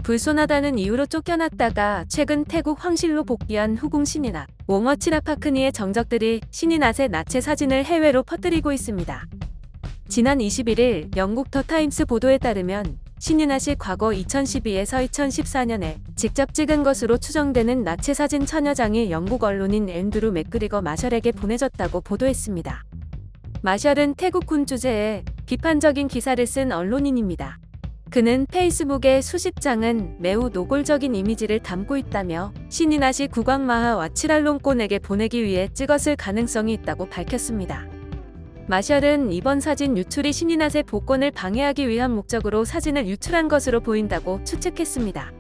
불손하다는 이유로 쫓겨났다가 최근 태국 황실로 복귀한 후궁 신인앗, 옹어치라파크니의 정적들이 신인앗의 나체 사진을 해외로 퍼뜨리고 있습니다. 지난 21일 영국 더 타임스 보도에 따르면 신인앗이 과거 2012에서 2014년에 직접 찍은 것으로 추정되는 나체 사진 천여 장이 영국 언론인 앤드루 맥그리거 마셜에게 보내졌다고 보도했습니다. 마셜은 태국 군 주제에 비판적인 기사를 쓴 언론인입니다. 그는 페이스북에 수십 장은 매우 노골적인 이미지를 담고 있다며 신인앗이 국왕마하 와치랄롱콘에게 보내기 위해 찍었을 가능성이 있다고 밝혔습니다. 마셜은 이번 사진 유출이 신인앗의 복권을 방해하기 위한 목적으로 사진을 유출한 것으로 보인다고 추측했습니다.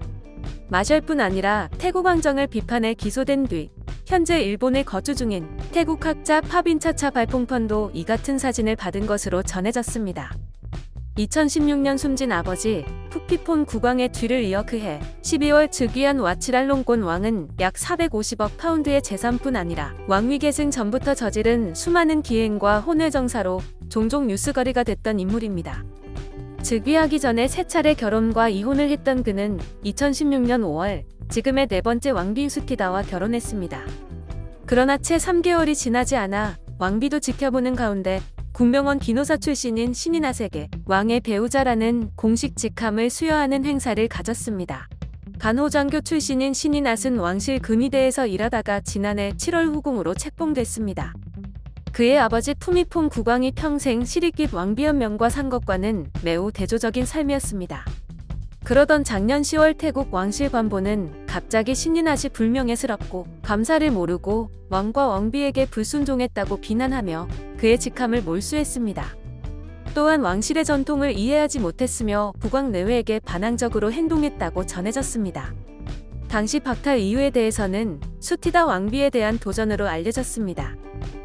마셜뿐 아니라 태국 왕정을 비판해 기소된 뒤 현재 일본에 거주 중인 태국 학자 파빈차차 발퐁펀도 이 같은 사진을 받은 것으로 전해졌습니다. 2016년 숨진 아버지 푸피폰 국왕의 뒤를 이어 그해 12월 즉위한 와치랄롱콘 왕은 약 450억 파운드의 재산뿐 아니라 왕위 계승 전부터 저지른 수많은 기행과 혼외정사로 종종 뉴스거리가 됐던 인물입니다. 즉위하기 전에 3차례 결혼과 이혼을 했던 그는 2016년 5월 지금의 4번째 왕비 수티다와 결혼했습니다. 그러나 채 3개월이 지나지 않아 왕비도 지켜보는 가운데 국명원 기노사 출신인 신인앗에게 왕의 배우자라는 공식 직함을 수여하는 행사를 가졌습니다. 간호장교 출신인 신인앗은 왕실 금위대에서 일하다가 지난해 7월 후궁으로 책봉됐습니다. 그의 아버지 푸미폰 국왕이 평생 시리깃 왕비연 명과 산 것과는 매우 대조적인 삶이었습니다. 그러던 작년 10월 태국 왕실 관보는 갑자기 신인앗이 불명예스럽고 감사를 모르고 왕과 왕비에게 불순종했다고 비난하며 그의 직함을 몰수했습니다. 또한 왕실의 전통을 이해하지 못했으며 국왕 내외에게 반항적으로 행동했다고 전해졌습니다. 당시 박탈 이유에 대해서는 수티다 왕비에 대한 도전으로 알려졌습니다.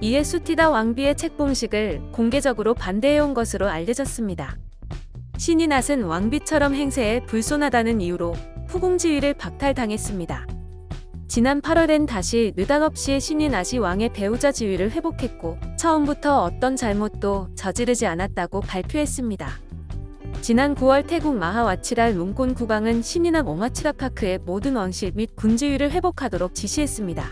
이에 수티다 왕비의 책봉식을 공개적으로 반대해온 것으로 알려졌습니다. 신인앗은 왕비처럼 행세에 불손하다는 이유로 후궁 지위를 박탈당했습니다. 지난 8월엔 다시 느닷없이 신인앗이 왕의 배우자 지위를 회복했고 처음부터 어떤 잘못도 저지르지 않았다고 발표했습니다. 지난 9월 태국 마하 와치랄 롱콘 국왕은 신인앗 옹아치라파크의 모든 왕실 및 군지위를 회복하도록 지시했습니다.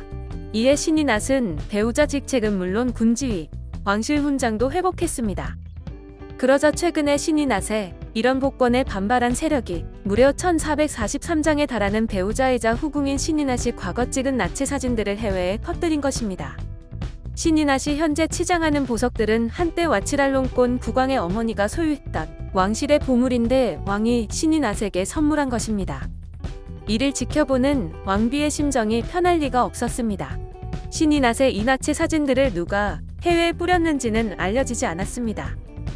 이에 신인앗은 배우자 직책은 물론 군지위, 왕실 훈장도 회복했습니다. 그러자 최근에 신인앗의 이런 복권에 반발한 세력이 무려 1443장에 달하는 배우자이자 후궁인 신인앗이 과거 찍은 나체 사진들을 해외에 퍼뜨린 것입니다. 신인앗이 현재 치장하는 보석들은 한때 와치랄롱콘 국왕의 어머니가 소유했던 왕실의 보물인데 왕이 신인앗에게 선물한 것입니다. 이를 지켜보는 왕비의 심정이 편할 리가 없었습니다. 신인앗의 이 나체 사진들을 누가 해외에 뿌렸는지는 알려지지 않았습니다.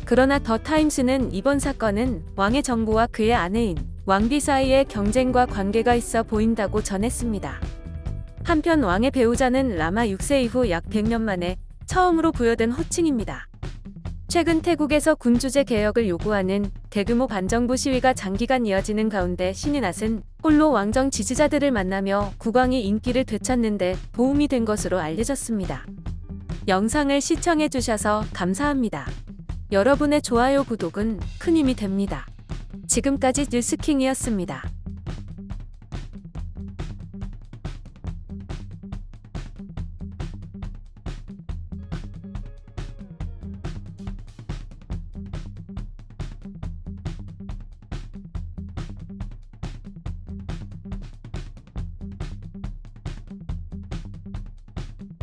그러나 더 타임스는 이번 사건은 왕의 정부와 그의 아내인 왕비 사이에 경쟁과 관계가 있어 보인다고 전했습니다. 한편 왕의 배우자는 라마 6세 이후 약 100년 만에 처음으로 부여된 호칭입니다. 최근 태국에서 군주제 개혁을 요구하는 대규모 반정부 시위가 장기간 이어지는 가운데 신인앗은 홀로 왕정 지지자들을 만나며 국왕이 인기를 되찾는데 도움이 된 것으로 알려졌습니다. 영상을 시청해주셔서 감사합니다. 여러분의 좋아요, 구독은 큰 힘이 됩니다. 지금까지 뉴스킹이었습니다.